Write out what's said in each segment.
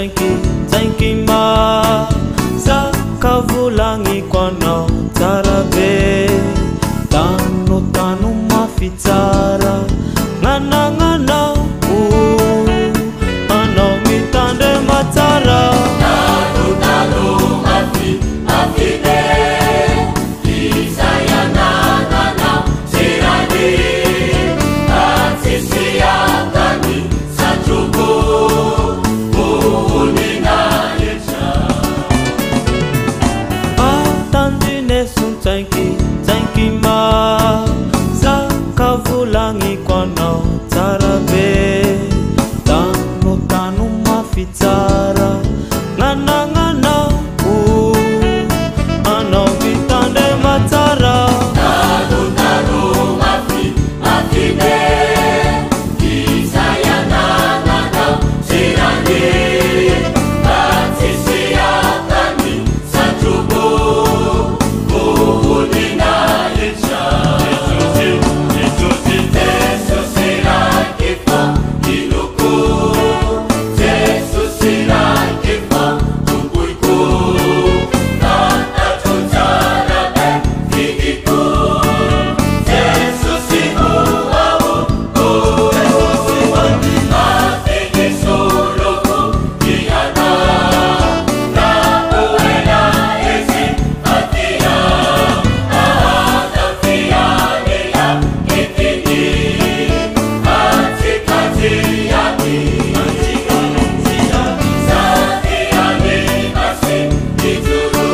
tsainky ma zakavulangi kwanao tsara be tano mafitsara ngana anao mitandre matsara tano mafide isayanana sirani atsisiatani sajubu unina yecha atandine sun tsainky ma zakavulangi kwanao tsara be tano mafitsara ngana anao mitandre matsara tano mafide isayanana sirani atsisiatani sajubu unina yecha Jesus será que fa inuku Jesus será que fa tubuiku nata tutsara be figiku Jesus siku au ate solo kiana na uena esi atia ada fiane ya kitini atikati yaki sadiani asi ituru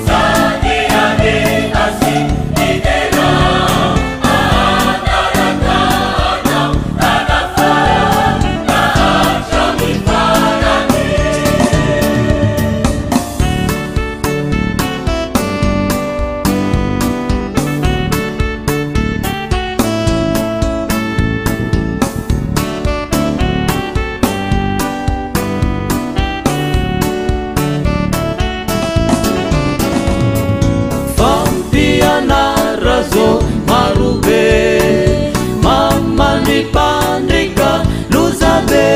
sadiani asi itera anaraka anafa na ajami parani fampiana razo marube mama ni pandrika luzabe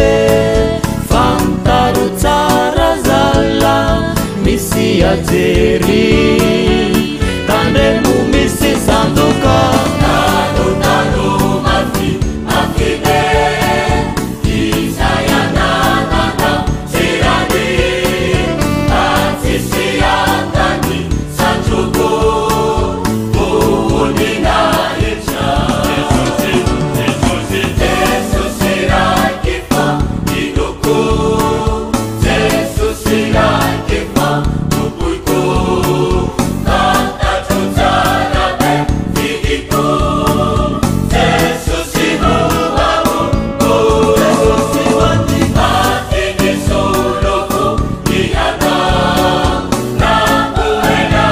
famtaru tsara zala misi ajeri tandrenu misi sanduka tano mafide isayanana sirani atsisiatani sajubu unina yecha Jesus será que fa inuku Jesus será que fa tubuiku nata tutsara be figiku Jesus siku au ate solo kiana na uena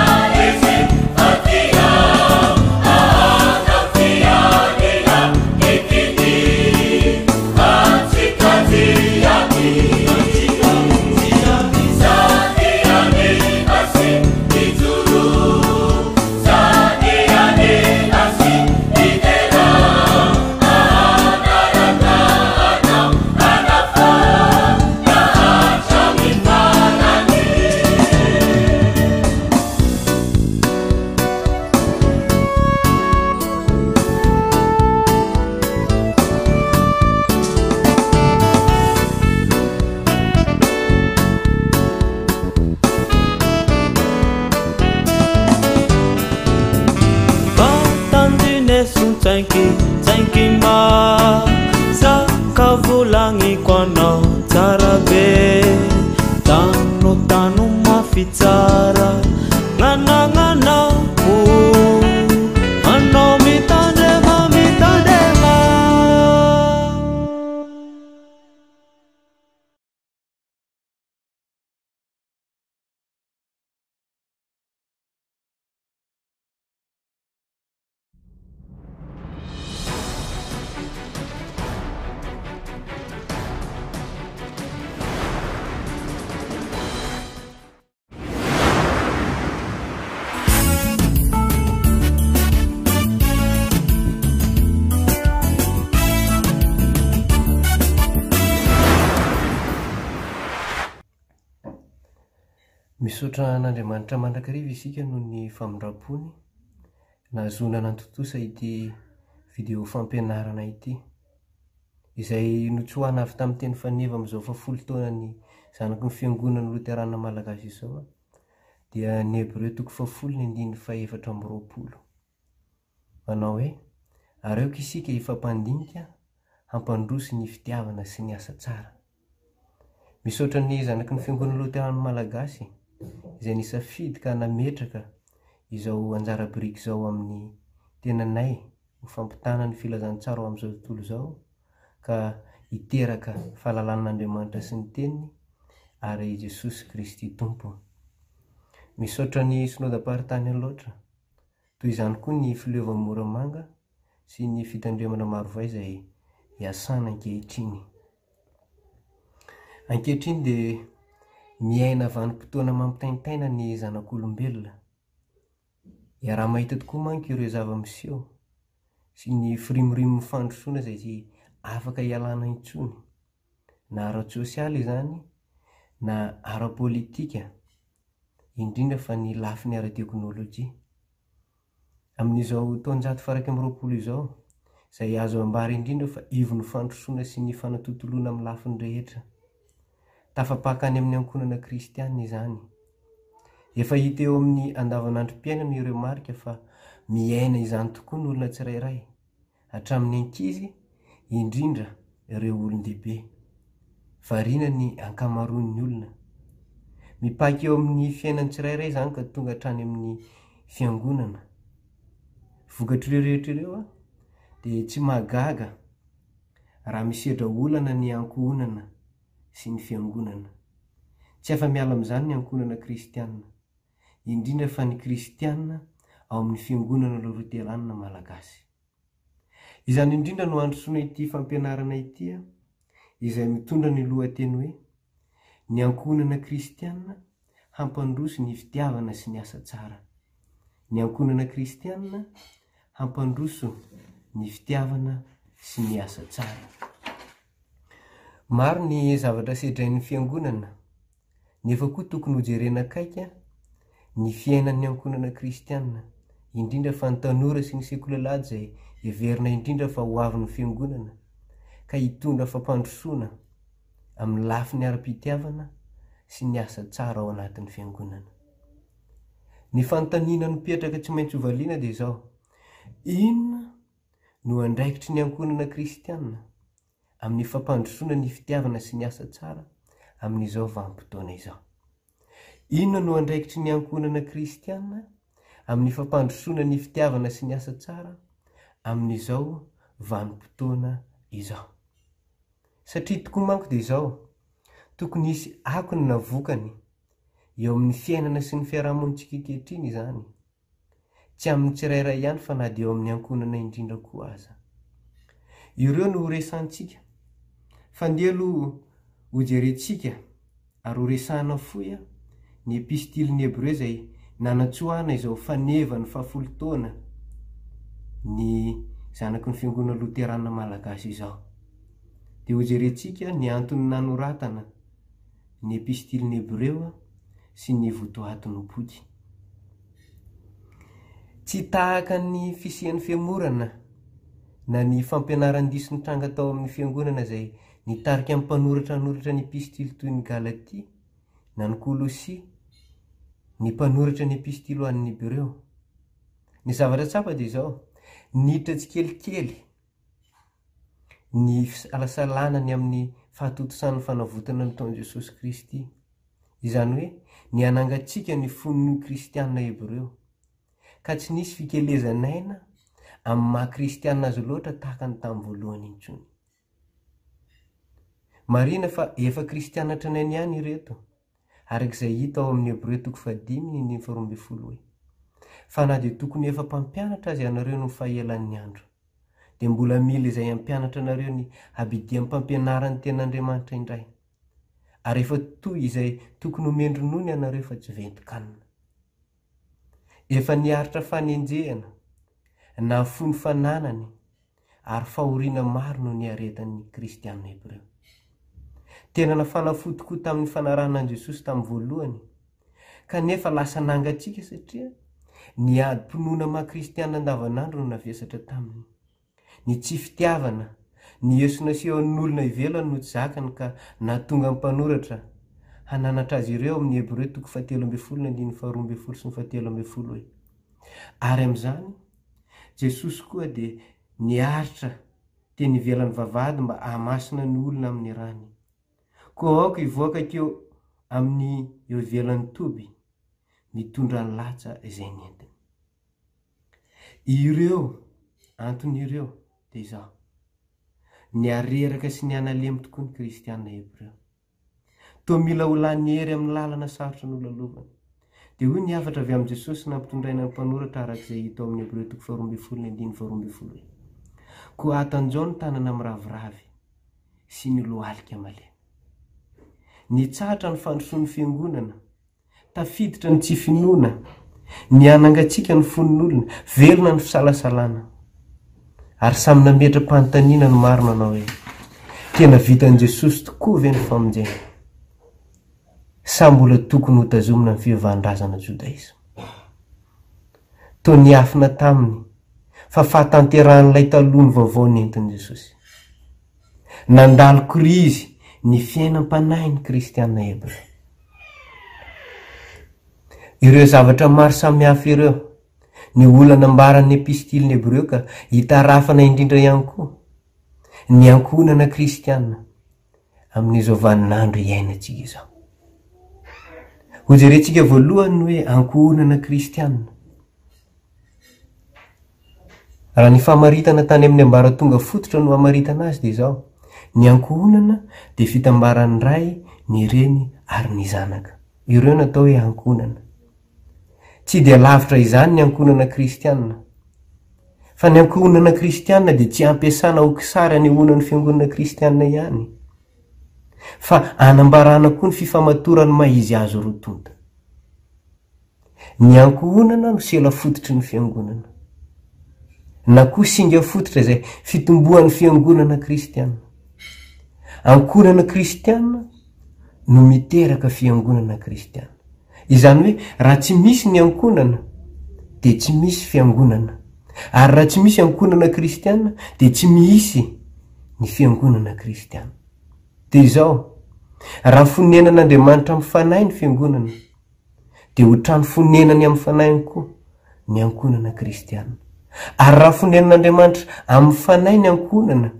esi atia ada fiane ya kitini atikati yaki sadiani asi ituru sadiani asi itera anaraka anafa na ajami parani batandine sun tsainky ma zakavulangi kwanao tsara be tano mafitsara ngana anao mitandre ma Misaotra n'Andriamanitra mandrakariva isika noho ny famindrapony nahazoana nantontosa ity video fampianarana ity, izay notsoahana avy tamin'ny teny faneva amin'izao fa 10 taona ny zanaky ny fiangonana Loterana Malagasy izao dia ny Hebreo 10:4. Manao hoe: areoka isika ifampandinika hampandroso ny fitiavana sy ny asa tsara. Misaotra ny zanaky ny fiangonana Loterana Malagasy izay nisafidy ka nametraka izao anjara biriky izao amin'ny tenanay ho fampitana ny filazantsara ao amin'izao tontolo izao ka hiteraka fahalalan'Andriamanitra sy ny teniny ary Jesosy Kristy Tompo. Misaotra ny synodam-paharitany loatra, toy izany koa ny filevana Moramanga sy ny fitandremana marovay izay hiasana ankehitriny. Ankehitriny dia miaina vanim-potoana mampitaintaina ny zanak'olombelona. Iaraha mahita tokoa manko ireo zava-miseho sy ny firimorimo fandrosoana izay tsy afaka hialana intsony, na ara-tsosialy izany na ara-politika, indrindra fa ny lafiny ara-teknôlôjia. Amin'izao taonjato faraka amin'ny 20 izao, izay azo ambary indrindra fa ivon'ny fandrosoana sy ny fanatontoloana amin'ny lafiny rehetra. Tafapakany amin'ny ankonana kristianina izany. Efa hita eo amin'ny andavanandrom-piainana ireo marika fa miaina izany tokoa ny olona tsirairay, hatramin'ny ankizy indrindra ireo olon-dehibe, variana ny ankamaroan'ny olona. Mipaky eo amin'ny fiainany tsirairay izany ka tonga hatrany amin'ny fiangonana. Vokatr'ireo rehetra ireo dia tsy mahagaga raha misedra olana ny ankohonana sy ny fiangonana. Tsy afa-miala amin'izany ny ankohonana kristianina, indrindra fa ny kristianina ao amin'ny fiangonana Loterana Malagasy. Izany indrindra no androsoana ity fampianarana ity izay mitondra ny lohateny hoe: ny ankohonana kristianina hampandroso ny fitiavana sy ny asa tsara. Ny ankohonana kristianina hampandroso ny fitiavana sy ny asa tsara. Maro ny zavatra sedrain'ny fiangonana, nefa koa tokony hojerena akaika ny fiainan'ny ankohonana kristianina, indrindra fa ny tanora sy ny sekolalady izay heverina indrindra fa ho avin'ny fiangonana ka hitondra fampandrosoana amin'ny lafiny ara-pitiavana sy ny asa tsara ao anatin'ny fiangonana. Ny fanontaniana mipetraka tsy maintsy hovaliana dia izao: inona no andraikitry ny ankohonana kristianina amin'ny fampandrosoana ny fitiavana sy ny asa tsara amin'izao vanim-potoana izao? Inona no andraikitry ny ankohonana kristianina amin'ny fampandrosoana ny fitiavana sy ny asa tsara amin'izao vanim-potoana izao? Satria tokoa manko dia izao, tokony hisy akony na vokany eo amin'ny fiainana sy ny fiarahamonitsika ankehitriny izany, tsy amin'ny tsirairay ihany fa na dia eo amin'ny ankohonana indrindra koa aza. Ireo no resantsika, fandeha aloha hojerentsika ary horesahana fohy ny epistilin'ny Hebreo izay nanatsoahana izao faneva ny 10 taona ny zanaky ny fiangonana Loterana Malagasy izao. Dia hojerentsika ny antony nanoratana ny epistilin'ny Hebreo sy ny votoatin'ny boky. Tsy tahaka ny fisian'ny fiamorana na ny fampianaran-diso nitranga tao amin'ny fiangonana izay nitarika amin'ny mpanoratra noratra ny epistily toy ny Galatia na ny Kolosia, ny mpanoratra ny epistily ho an'ny Hebreo. Ny zavatra tsapa dia izao: niditra tsikelikely ny alasalanany amin'ny fahatotosany fanavotana ny taon'i Jesosy Kristy, izany hoe ny anangatsika ny fonon'ny kristianina Hebreo, ka tsy nisy fikelezanaina amin'ny maha-kristianina azy loatra tahaka ny tamin'ny voalohany intsony. Marina fa efa kristianina tranainy ihany ireto, arak'izay hita ao amin'ny Hebreo 5:12 hoe: fa na dia tokony efa mpampianatra azy ianareo no fahaelan'ny andro, dia mbola mila izay hampianatra anareo ny habidian'ny mpampianarany ten'Andriamanitra indray, ary efa toy izay tokony homendronony ianareo fa tsy ventokanina. Efa niaritra fanenjehana na fony fananany ary fahoriana maro no niaretan'ny kristianina Hebreo. Tena nafana fotokoa tamin'ny fanarahana an' Jesosy tamin'ny voalohany kanefa lasa nangatsika satria ny adi-pinoana maha-kristianina andavanandro no navesatra taminy. Ny tsy fitiavana, ny esona seho an'olona ivelany no tsy zakany ka natonga ny mpanoratra hananatra azy ireo amin'ny Hebreo 7:12 sy 7:17 hoe: ary amin'izany Jesosy koa dia niaritra teny ivelan'ny vavahady mba hamasina ny olona amin'ny rany, koa aoka hivoaka keo amin'ny eo ivelan'ny toby mitondra ny latsa izay nentiny. Ireo anton'ireo dia izao: ny areraka sy ny analemy tokoa ny kristianina Hebreo, toa mila ho lany hery amin'ny lalana sarotra ny olalovana. Dia hoy ny avatra avy amin'i Jesosy nampitondraina ny mpanoratra arak'izay hita ao amin'ny Hebreo 12:12 hoe: koa atanjao ny tanana miraviravy sy ny lohalika malemy. Nitsahatra ny fandrosoan'ny fiangonana, tafiditra ny tsy finoana, ny anangatsika ny fonin'olona, velona ny fisalasalana. Ary samy nametra-panontaniana no maro manao hoe: tena vitan'i Jesosy tokoa ve ny famonjena? Sa mbola tokony ho tazomina ny fihevahana-drazana Jodaisma? Toa niafina taminy fa fahatanterahan'ilay taloha ny vaovao nentin'i Jesosy. Nandalo krizy ny fiainam-panahy ny kristianina Hebreo. Ireo zavatra maro samihafa ireo ny olana ambaran'ny epistiliny Hebreo ka hitarafana indrindra ihany koa ny ankohonana kristianina amin'izao vaninandro iainantsika izao. Ho jerentsika voalohany hoe ankohonana kristianina. Raha ny famaritana tany amin'ny ambaratonga fototra no hamaritana azy dia izao: ny ankohonana dia fitambaran'ny ray, ny reny ary ny zanaka. Ireo natao hoe ankohonana. Tsy dia lavitra izany ny ankohonana kristianina, fa ny ankohonana kristianina dia tsy ampiasana ho kisary anehoana ny fiangonana kristianina ihany, fa anambarana koa ny fifamatorany mahizy azo rotonta. Ny ankohonana no sela fototry ny fiangonana, na koa singa fototra izay fitombohan'ny fiangonana kristianina. Ankohonana kristianina no miteraka fiangonana kristianina. Izany hoe raha tsy misy ny ankohonana dia tsy misy fiangonana, ary raha tsy misy ankohonana kristianina dia tsy misy ny fiangonana kristianina. Dia izao, raha fonenan'Andriamanitra amin'ny fanahy ny fiangonana dia ho trano fonenany amin'ny fanahiny koa ny ankohonana kristianina. Ary raha fonenan'Andriamanitra amin'ny fanahy ny ankohonana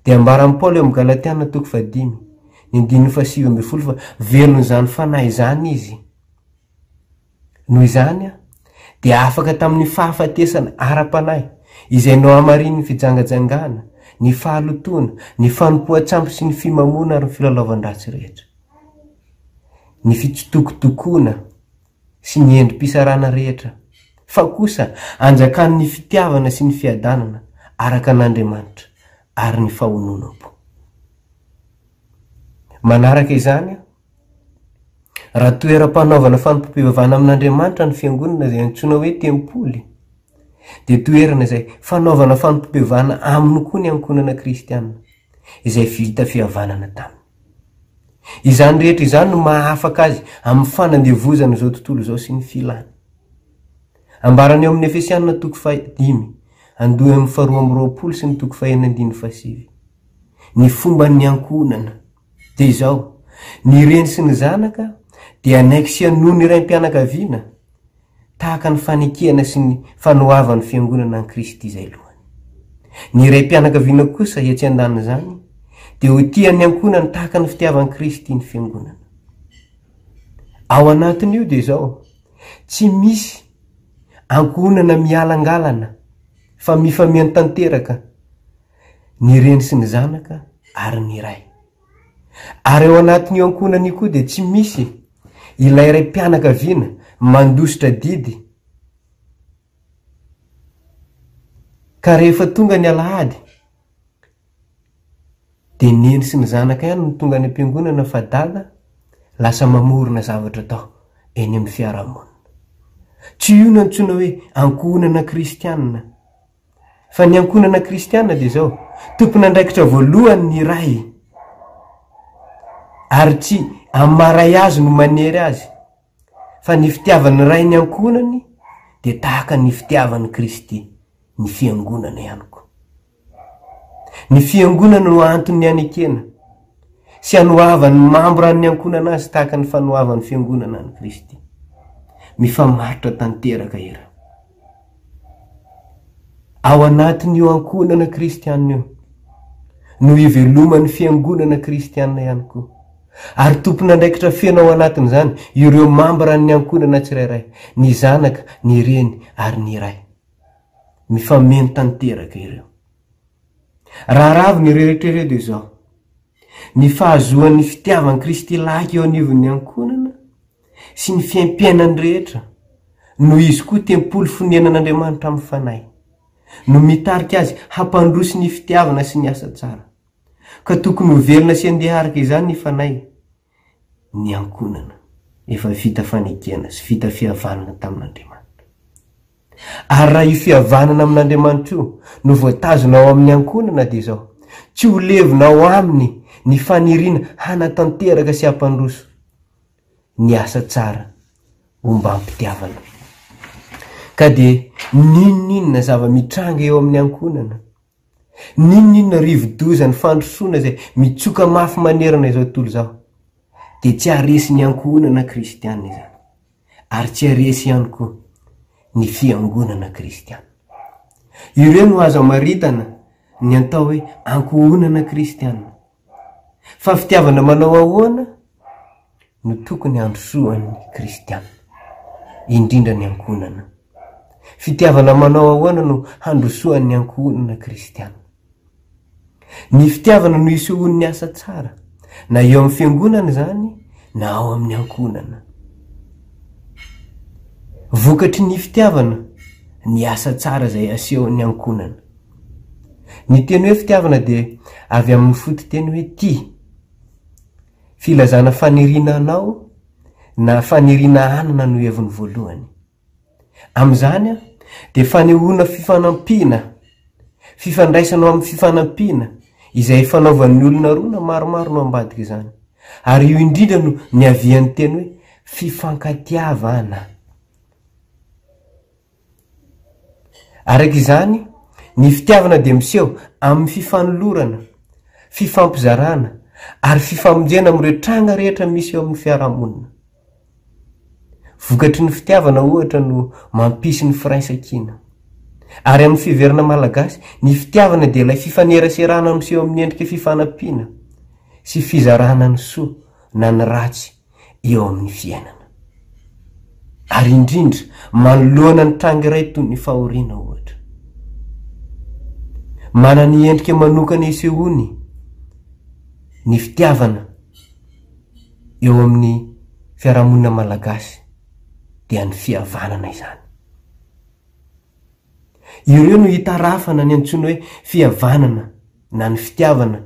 dia ambaran'i Paoly eo amin'ny Galatiana 5:7 fa velon'izany fanahy izany izy. Noho izany dia afaka tamin'ny fahafatesana ara-panahy izay nao hamarin'ny fijangajangana, ny fahalotoana, ny fanompoan-tsampy sy ny fimamona ary ny filalaovan-dratsy rehetra, ny fitsitokotokoana sy ny endrim-pisarana rehetra, fa kosa anjakan'ny fitiavana sy ny fiadanana araka an'Andriamanitra ary ny fahonona-po. Manaraka izany, raha toeram-panaovana fanompoam-pivavahana amin'Andriamanitra ny fiangonana izay antsoina hoe tempoly, dia toerana izay fanaovana fanompoam-pivavahana aminy koa ny ankohonana kristianina izay vita fihavanana taminy. Izany rehetra izany no mahafaka azy amin'ny fanandevozana izao tontolo izao sy ny filany. Ambarany eo amin'ny Efesianina 5:2-4 sy ny 5:9-7 ny fomba ny ankohonana dia izao: ny reny sy ny zanaka dia naiky sy anohy ny raim-pianakaviana tahaka ny fanekena sy ny fanohavan'ny fiangonana an'i Kristy izay lohany. Ny raim-pianakaviana kosa etsy an-daniny dia ho tian'ny ankohonana tahaka ny fitiavan'i Kristy ny fiangonana. Ao anatin'io dia izao: tsy misy ankohonana mialangalana fa mifamiany tanteraka, ny reny sy ny zanaka ary ny ray. Ary ao anatin'io ankohonana koa dia tsy misy ilay raim-pianakaviana mandositra didy ka rehefa tonga ny alahady dia neny sy ny zanaka ihany no tonga ny am-piangonana, fa dada lasa mamorona zavatra tao eny amin'ny fiarahamonina. Tsy io no antsoina hoe ankohonana kristianina, fa ny ankohonana kristianina dia izao: tompon'andraikitra voalohany ny ray, ary tsy amaray azy no manery azy, fa ny fitiavany ray ny ankonany dia tahaka ny fitiavany Kristy, ny fiangonana ihany koa. Ny fiangonana no antony anekena sy anoavany mambra ny ankonana azy tahaka ny fanoavany fiangonana any Kristy. Mifamaritra tanteraka era. Ao anatiny io ankonana kristianina io no ivelomany fiangonana kristianina ihany koa. Ary tompona ndraikitra feno ao anatiny zany ireo mambra ny ankonana tsirairay, ny zanaka, ny reny ary ny ray. Mifameno tanteraka ireo. Raharaviny ireo rehetrarehetra dia zao: ny fahazoan'ny fitiavany Kristy laky eo anivon'ny ankonana sy ny fiaim-piainany rehetra no izy koa tempolo fonenan'Andriamanitra amin'ny fanahy, no mitarika azy hampandroso ny fitiavana sy ny asa tsara. Ka tokony ho velona sy andeharika izany ny fanahy. Ny ankonana efa vita fanekena sy vita fihavanana tamin'Andriamanitra. Ary raha io fihavanana amin'Andriamanitra io no voatazona ao amin'ny ankonana dia zao: tsy ho levona ao aminy ny faniriana hanatanteraka sy hampandroso ny asa tsara omba ampitiavana. Ka dia ninona zava-mitranga eo amin'ny ankonana, ninona rivodozany fandrosoana izay mitsoka mafy manerana izao tontolo izao, dia tsy haresy ny ankonana kristianina izany, ary tsy haresy ihany koa ny fiangonana kristianina. Ireo no azo amaritana ny atao hoe ankohonana kristianina. Fa fitiavana manao ahoana no tokony handrosoan'ny kristianina, indrindra ny ankonana. Fitiavana manao ahoana no handrosoan'ny ankohonana kristianina. Ny fitiavana no isehoan'ny asa tsara, na eo amin'ny fiangonana zany na ao amin'ny ankonana. Vokatry ny fitiavana ny asa tsara izay asehon'ny ankonana. Ny teny hoe fitiavana dia avy amin'ny foto-teny hoe tia, filazana faniriana anao na faniriana anana no heviny voalohany. Amin'izany dia fanehoana fifanampiana, fifandraisana amin'ny fifanampiana izay fanaovan'ny olona roa na maromaro no ambadika izany. Ary io indrindra no niavian'ny teny hoe fifankatiavana. Araka izany, ny fitiavana dia miseho amin'ny fifanolorana, fifampizarana ary fifamonjena amin'ireo tranga rehetra misy eo amin'ny fiarahamonina. Vokatry ny fitiavana ohatra no mampisy ny firaisan-kina. Ary amin'ny fiverina malagasy, ny fitiavana dia ilay fifaneraserana miseho amin'ny endrika fifanampiana sy fizarana ny soa na ny ratsy eo amin'ny fiainana. Ary indrindra manoloana ny tranga iray toy ny fahoriana ohatra. Mana ny endrika manokana isehoany ny fitiavana eo amin'ny fiarahamonina malagasy dia ny fihavanana izany. Ireo no hitarafana ny antsoina hoe fihavanana na ny fitiavana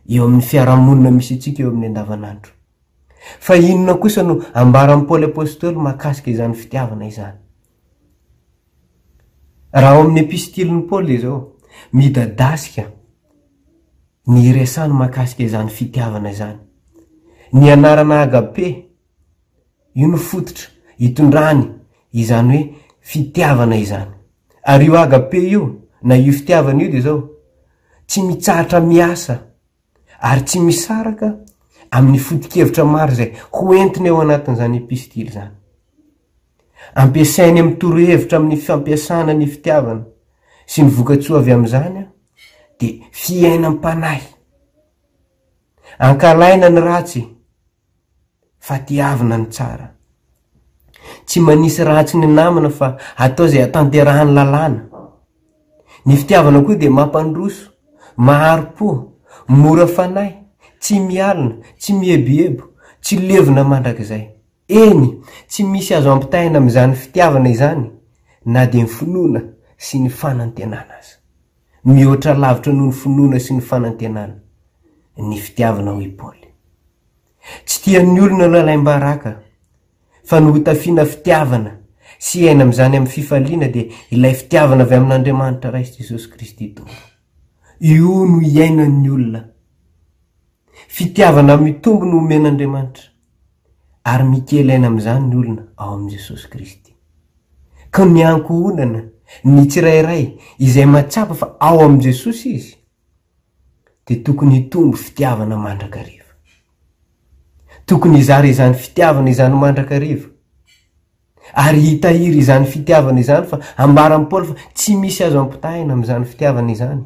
eo amin'ny fiarahamonina misy antsika eo amin'ny andavanandro. Fa inona kosa no ambaran'i Paoly apôstôly mahakasika izany fitiavana izany? Raha ao amin'ny epistiliny Paoly izao midadasika ny resany mahakasika izany fitiavana izany. Ny anarana agape, io no fototra hitondrany izany hoe fitiavana izany. Ary io agape io na io fitiavana io dia zao: tsy mitsahatra miasa ary tsy misaraka amin'ny foto-kevitra maro izay hoentiny eo anatin'izany epistily zany. Ampiasainy amin'ny toro-hevitra amin'ny fampiasana ny fitiavana sy ny vokatsoa avy amin'izany dia fiainam-panahy, ankalaina ny ratsy fa tiavina ny tsara. Tsy manisy ratsy ny namana fa atao izay hatanterahany lalàna. Ny fitiavana koa dia mampandroso, maharo-po, mora fanahy, tsy mialina, tsy miebebo, tsy levona mandrakizay. Eny, tsy misy azo ampitaina amin'izany fitiavana izany na dia ny finoana sy ny fanantenana azy. Mihoatra lavitra noho ny finoana sy ny fanantenana ny fitiavana hoy Paoly. Tsy tian'ny olona lalaim-baraka, fa no hotafiana fitiavana sy aina amin'izany amin'ny fifaliana dia ilay fitiavana avy amin'Andriamanitra Ray Jesosy Kristy Tompo. Io no iainan'ny olona. Fitiavana mitombo no omen'Andriamanitra ary mikelaina amin'izany ny olona ao amin'i Jesosy Kristy. Ka ny ankohonana ny tsirairay izay matsapa fa ao amin'i Jesosy izy dia tokony hitombo fitiavana mandrakariva. Tokony hizara izany fitiavana izany mandrakariva ary hitahiry izany fitiavana izany, fa ambaran'i Paoly fa tsy misy azo ampitahina amin'izany fitiavana izany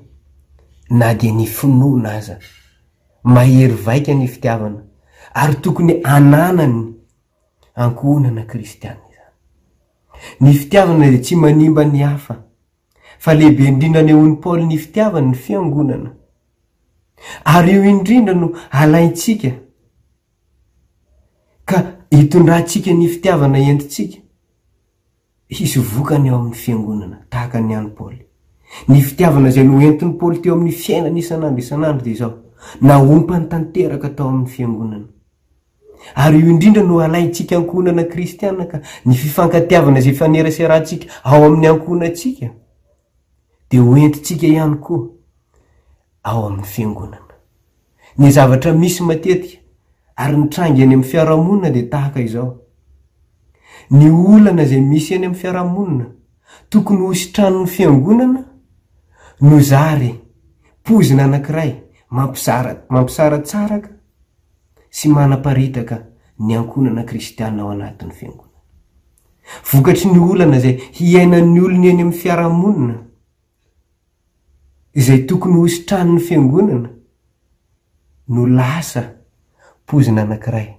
na dia ny finoana aza. Mahery vaika ny fitiavana ary tokony ananany ankohonana kristiana izany. Ny fitiavana dia tsy manimba ny hafa, fa lehibe indrindra ny hoan'i Paoly ny fitiavana ny fiangonana. Ary io indrindra no alaintsika ka hitondrantsika ny fitiavana entintsika hisy vokany eo amin'ny fiangonana tahaka ny an'i Paoly. Ny fitiavana izay no entin'i Paoly teo amin'ny fiainana isanandro dia izao naompany tanteraka tao amin'ny fiangonana. Ary io indrindra no alaintsika ankohonana kristiana, ka ny fifankatiavana izay faneraserahantsika ao amin'ny ankohonantsika dia hoentintsika ihany koa ao amin'ny fiangonana. Ny zavatra misy matetika ary nitrangy eny amin'ny fiarahamonina dia tahaka izao. Ny olana izay misy eny amin'ny fiarahamonina tokony hositranon'ny fiangonana no zary pozina anankiray mampisara tsaraka sy manaparitaka ny ankohonana kristiana ao anatin'ny fiangonana. Vokatry ny olana izay hiainan'ny olona eny amin'ny fiarahamonina izay tokony hositranon'ny fiangonana no lasa pozina anankiray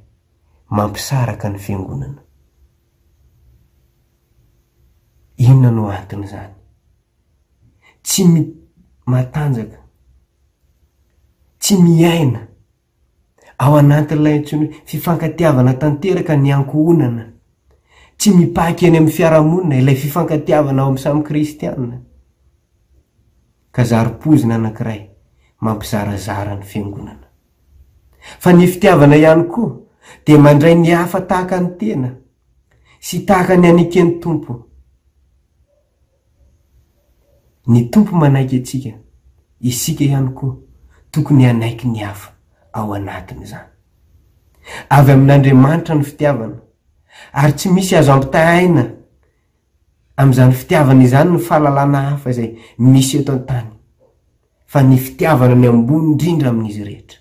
mampisaraka ny fiangonana. Inona no antony izany? Tsy matanjaka, tsy miaina ao anatin'ilay antsoina fifankatiavana tanteraka ny ankohonana, tsy mipaky eny amin'ny fiarahamonina ilay fifankatiavana ao amin'ny samy kristiana, ka zari-pozina anankiray mampizarazara ny fiangonana. Fa ny fitiavana ihany koa dia mandray ny hafa tahaka ny tena sy tahaka ny aniken'ny tompo. Ny tompo manaiky atsika, isika ihany koa tokony hanaiky ny hafa ao anatiny izany. Avy amin'Andriamanitra ny fitiavana, ary tsy misy azo ampitahaina amin'izany fitiavana izany ny fahalalana hafa izay misy eto an-tany, fa ny fitiavana ny ambony indrindra amin'izy rehetra.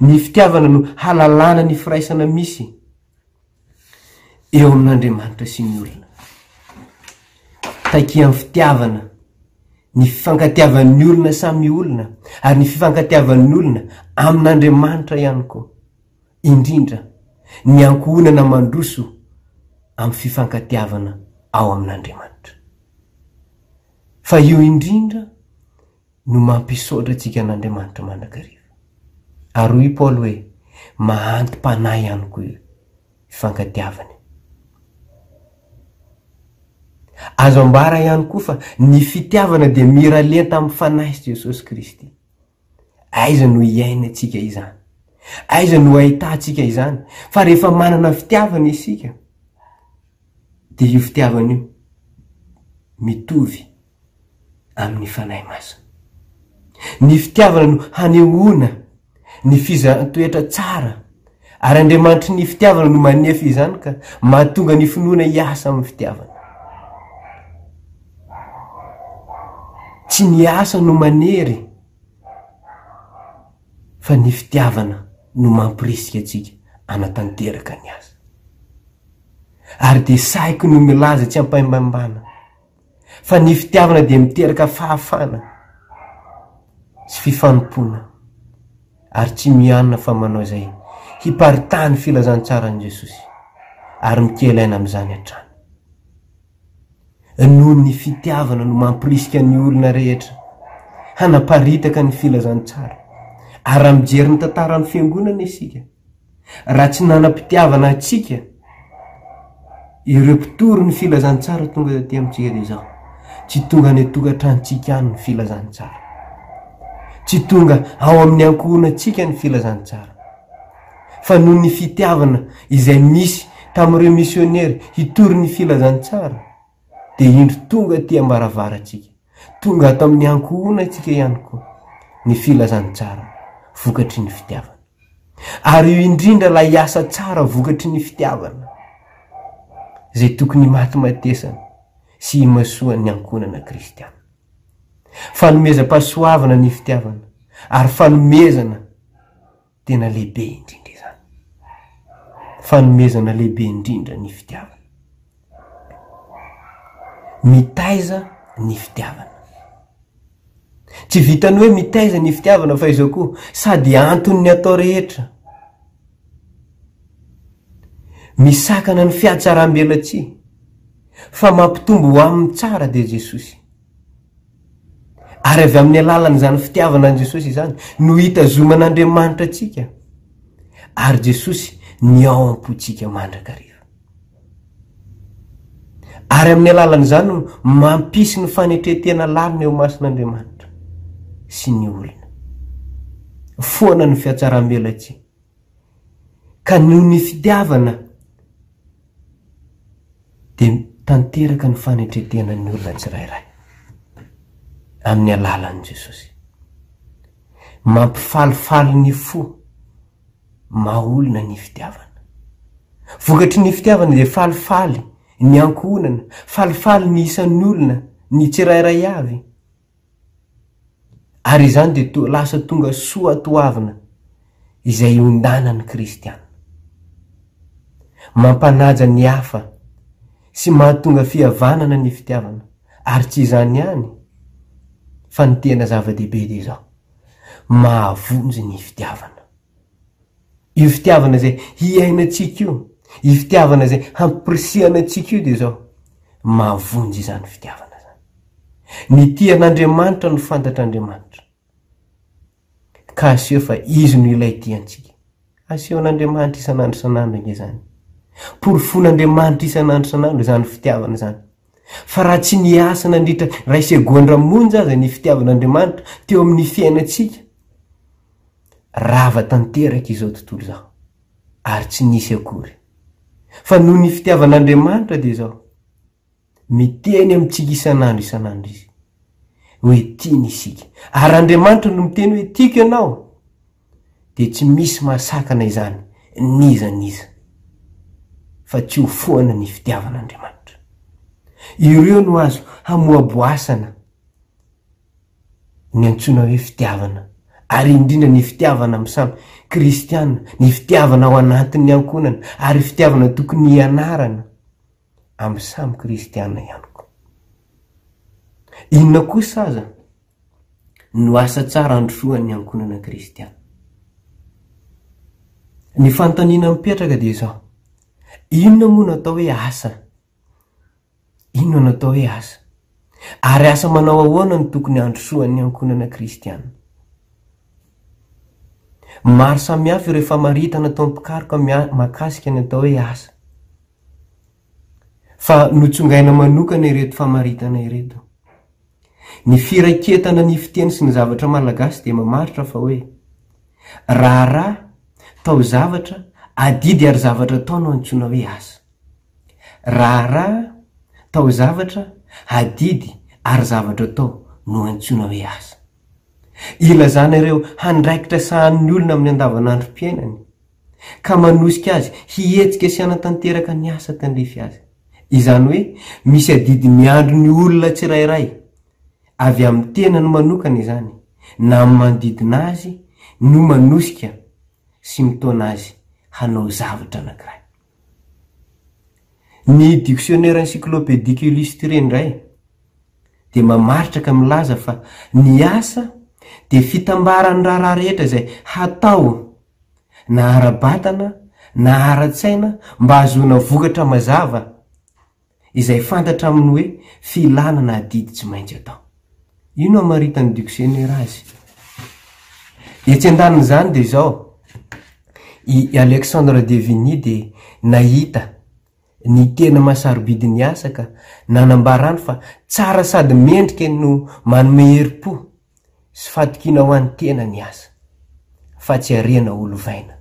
Ny fitiavana no halalana ny firaisana misy eo amin'Andriamanitra sy ny olona. Taiki amin'ny fitiavana, ny fifankatiavan'ny olona samy olona, ary ny fifankatiavan'ny olona amin'Andriamanitra ihany koa. Indrindra ny ankohonana mandroso amin'ny fifankatiavana ao amin'Andriamanitra. Fa io indrindra no mampisaotra antsika an'Andriamanitra mandrakariva. Ary hoy Paoly hoe mahanti-panahy ihany koa io fifankatiavana. Azo ambara ihany koa fa ny fitiavana dia miralenta amin'ny fanahy Jesosy Kristy. Aiza no hiaina antsika izany? Aiza no ahitantsika izany? Fa rehefa manana fitiavana isika dia io fitiavana io mitovy amin'ny fanahy masina. Ny fitiavana no hanehoana ny fizan-toetra tsara, ary Andriamanitra ny fitiavana no manefa izany ka mahatonga ny finoana hiasa amin'ny fitiavana. Tsy ny asa no manery, fa ny fitiavana no mampirisika atsika anatanteraka ny asa. Ary dia saiko no milaza tsy ampaimbambana, fa ny fitiavana dia miteraka fahafana sy fifanompona, ary tsy mianona fa manao izay hiparitany filazantsara an' Jesosy ary mikelaina amin'izany hatrany. Noho ny fitiavana no mampirisika ny olona rehetra hanaparitaka ny filazantsara. Ary mijery ny tantaran'ny fiangonana isika, raha tsy nanam-pitiavana atsika ireo mpitory ny filazantsara tonga taty amintsika dia izao tsy tonga any tokantrantsika any ny filazantsara, tsy tonga ao amin'ny ankohonantsika ny filazantsara. Fa noho ny fitiavana izay misy tamin'ireo misionery hitory ny filazantsara dia indro tonga ty ambaravaratsika, tonga ato amin'ny ankohonantsika ihany koa ny filazantsara vokatry ny fitiavana. ary io indrindra la hiasa tsara vokatry ny fitiavana zay tokony maty matesana sy imasoan'ny ankonana kristiana. Fanomezam-pahasoavana ny fitiavana ary fanomezana tena lehibe indrindra izany. Fanomezana lehibe indrindra ny fitiavana. Mitaiza ny fitiavana. Tsy vitany hoe mitaiza ny fitiavana fa izao koa sady anton'ny atao rehetra. Misakana ny fiatsaram-belatsia fa mampitombo ho amin'ny tsara dia Jesosy. Ary avy amin'ny alalan'izany fitiavana an' Jesosy izany no hitazoman'Andriamanitra atsika ary Jesosy ny ao am-potsika mandrakariva. Ary amin'ny alalan'izany no mampisy ny fanetretena lalina eo mason'Andriamanitra sy ny olona. Foana ny fiatsaram-belatsia ka noho ny fitiavana dia tanteraka ny fanetretena ny olona tsirairay amin'ny alalan'i Jesosy. Mampifalifaly ny fo maolona ny fitiavana. Vokatry ny fitiavana dia falifaly ny ankonana, falifaly ny isan'ny olona, ny tsirairay avy. Ary izany dia lasa tonga soatoavina izay ondanan'ny kristiana. Mampanaja ny hafa sy mahatonga fihavanana ny fitiavana. Ary tsy izany ihany fa ny tena zava-dehibe dia izao, mahavonjy ny fitiavana. Io fitiavana zay hiainantsika io, io fitiavana zay hampirisihana antsika io dia izao, mahavonjy izany fitiavana zany. Ny tian'Andriamanitra no fantatr'Andriamanitra. Ka aseho fa izy no ilay tiantsika. Asehon'Andriamanitra isan'andro isan'andro ange zany. Porofon'Andriamanitra isan'andro isan'andro izany fitiavana zany. Fa raha tsy ny asa nandritra ray segondramonja aza ny fitiavan'Andriamanitra teo amin'ny fiainantsika, rava tanteraka izao tontolo izao ary tsy nisy akory. Fa noho ny fitiavan'Andriamanitra dia izao, miteny amintsika isan'andro isan'andro izy hoe tiany isika. Ary Andriamanitra no miteny hoe tiako ianao, dia tsy misy mahasakana izany niza fa tsy ho foana ny fitiavan'Andriamanitra. Ireo no azo hamoaboasana ny antsoina hoe fitiavana, ary indrindra ny fitiavana amin'ny samy kristiana, ny fitiavana ao anatin'ny ankonana, ary fitiavana tokony hianarana amin'ny samy kristiana ihany koa. Inona kosa aza no asa tsara androsoan'ny ankonana kristiana? Ny fanontaniana mipetraka dia izao: inona moa no atao hoe asa? Inona no atao hoe asa? Ary asa manao ahoana no tokony androsoan'ny ankonana kristiana? Maro samihafa ireo famaritana atao mpikaroka mahakasika ny atao hoe asa. Fa notsongaina manokana ireto famaritana ireto. Ny firaketana ny fiteny sy ny zavatra malagasy dia mamaritra fa hoe raha tao zavatra adidy ary zavatra tao no antsoina hoe asa. Raha tao zavatra adidy ary zavatra tao no antsoina hoe asa. Ilazana ireo handraikitra sahan'ny olona amin'ny andavanandrom-piainany ka manosika azy hihetsika sy hanatanteraka ny asa tandrefy azy. Izany hoe misy adidy miandro ny olona tsirairay avy amin'ny tenany manokana izany, na amin'ny manodidina azy no manosika sy mitona azy hanao zavatra anankiray. Ny dictionnaire encyclopédique illustré indray dia mamaritra ka milaza fa ny asa dia fitambaran'ny raharaha rehetra izay hatao na ara-batana na ara-tsaina mba ahazoana vokatra mazava izay fantatra aminy hoe filanana adidy tsy maintsy atao. Io no amaritany dictionnaire azy. Etsy andanin'izany dia izao, i Alexandre de Vigny dia nahita ny tena mahasarobidy ny asa ka nanambarany fa tsara sady mendrika no manome herim-po sy fatokina ho an'ny tena ny asa fa tsy arena olovaina.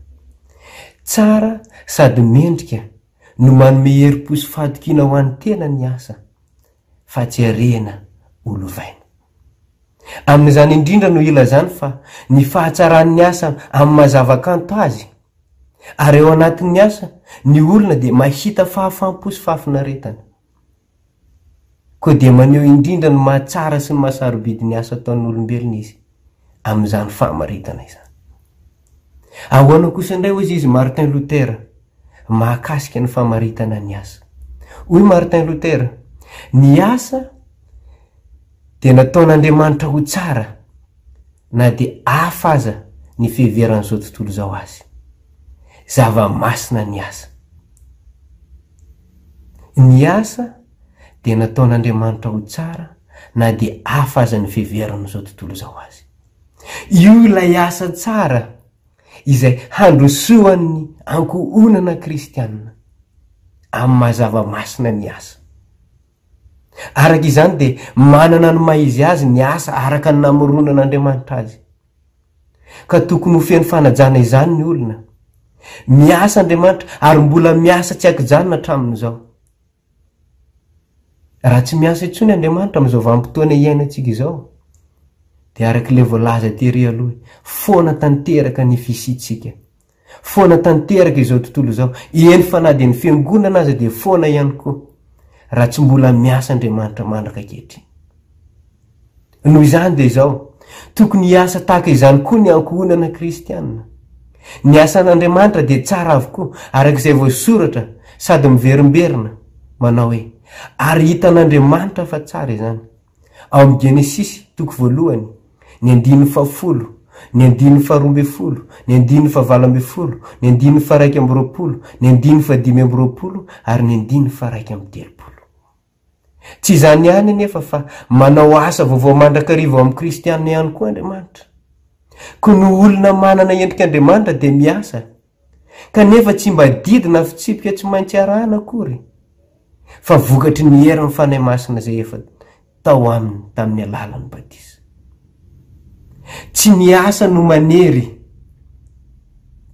Tsara sady mendrika no manome herim-po sy fatokina ho an'ny tena ny asa fa tsy arena olovaina. Amin'izany indrindra no ila zany fa ny fahatsaran'ny asa amin'ny mazavakanto azy, ary eo anatin'ny asa ny olona dia mahita fahafampo sy fahafinaretana. Koa dia maneho indrindra ny mahatsara sy ny mahasarobidy ny asa ataon'ny olombelona izy amin'izany fahamaritana izany. Ahoana kosa indray hozy izy Martin Luther mahakasika ny fahamaritana ny asa. Hoy Martin Luther, ny asa dia nataon'Andriamanitra ho tsara na dia hafa aza ny fiheveran'izao tontolo izao azy. Zava-masina ny asa. Ny asa dia nataon'Andriamanitra ho tsara na dia hafa aza ny fiheveran'izao tontolo izao azy. Io ilay asa tsara izay handrosoan'ny ankohonana kristianina amin'ny mazava-masina ny asa. Araka izany dia manana ny maizy azy ny asa araka ny namoronan'Andriamanitra azy. Ka tokony ho feno fanajana izany ny olona. Miasa Andriamanitra ary mbola miasa tsy ankijanona hatramin'izao. Raha tsy miasa intsony Andriamanitra amin'izao vanim-potoana iainantsika izao, dia arak'ilay voalaza tery aloha, foana tanteraka ny fisitsika, foana tanteraka izao tontolo izao, eny fa na dia ny fiangonana aza dia foana ihany koa, raha tsy mbola miasa Andriamanitra mandraka ankehitriny. Noho izany dia izao, tokony hiasa tahaka izany koa ny ankohonana kristianina. Ny asan'Andriamanitra dia tsara avokoa, arak'izay voasoratra sady miverimberina, manao hoe ary hitan'Andriamanitra fa tsara izany. Ao amin'ny Genesisy toko voalohany, ny 10:10, ny 10:12, ny 10:20, ny 10:120, ny 10:520 ary ny 10:130. Tsy izany ihany nefa fa manao asa vaovao mandrakariva amin'ny kristianina ihany koa Andriamanitra. Koa ny olona manana endrik'Andriamanitra dia miasa, kanefa tsy mba didina fitsipika tsy maintsy arahana akory, fa vokatry ny herin'ny fanahy masina izay efa tao aminy tamin'ny alalan'ny batisa. Tsy ny asa no manery.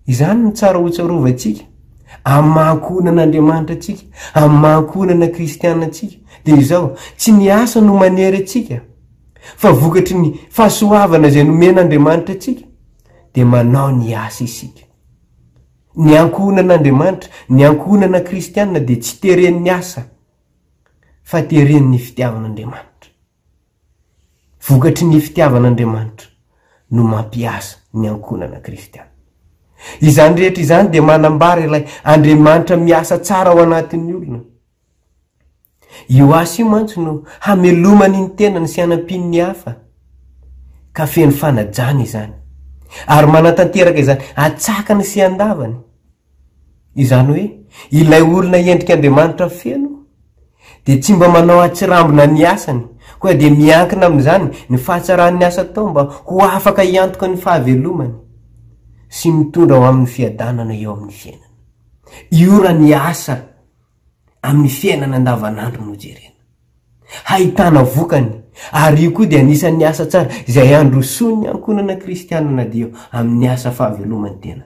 Izany no tsara hotsarovantsika amin'ny mahankohonan'Andriamanitra antsika, amin'ny mahankohonana kristianina antsika. Dia izao, tsy ny asa no manery antsika, fa vokatry ny fahasoavana izay nomen'Andriamanitra antsika dia manao ny asa isika. Ny ankohonan'Andriamanitra, ny ankohonana kristianina dia tsy teren'ny asa, fa teren'ny fitiavan'Andriamanitra. Vokatry ny fitiavan'Andriamanitra no mampiasa ny ankohonana kristianina. Izany rehetra izany dia manambara ilay Andriamanitra miasa tsara ao anatin'ny olona. Io asa io mantsy no hamelomany ny tenany sy hanampin'ny hafa, ka feno fanajana izany, ary manatanteraka izany atsakany sy andavany. Izany hoe ilay olona endrik'Andriamanitra feno dia tsy mba manao atsirambina ny asany, koa dia miankina amin'izany ny fahatsaran'ny asa tao mba ho afaka hiantoka ny fahavelomany sy mitondra ao amin'ny fiadanana eo amin'ny fiainana. Io raha ny asa amin'ny fiainana andavanandro no jerena, hahitana vokany, ary io koa dia anisan'ny asa tsara izay androsoany ankohonana kristianina dio amin'ny asa fahavelomany tena.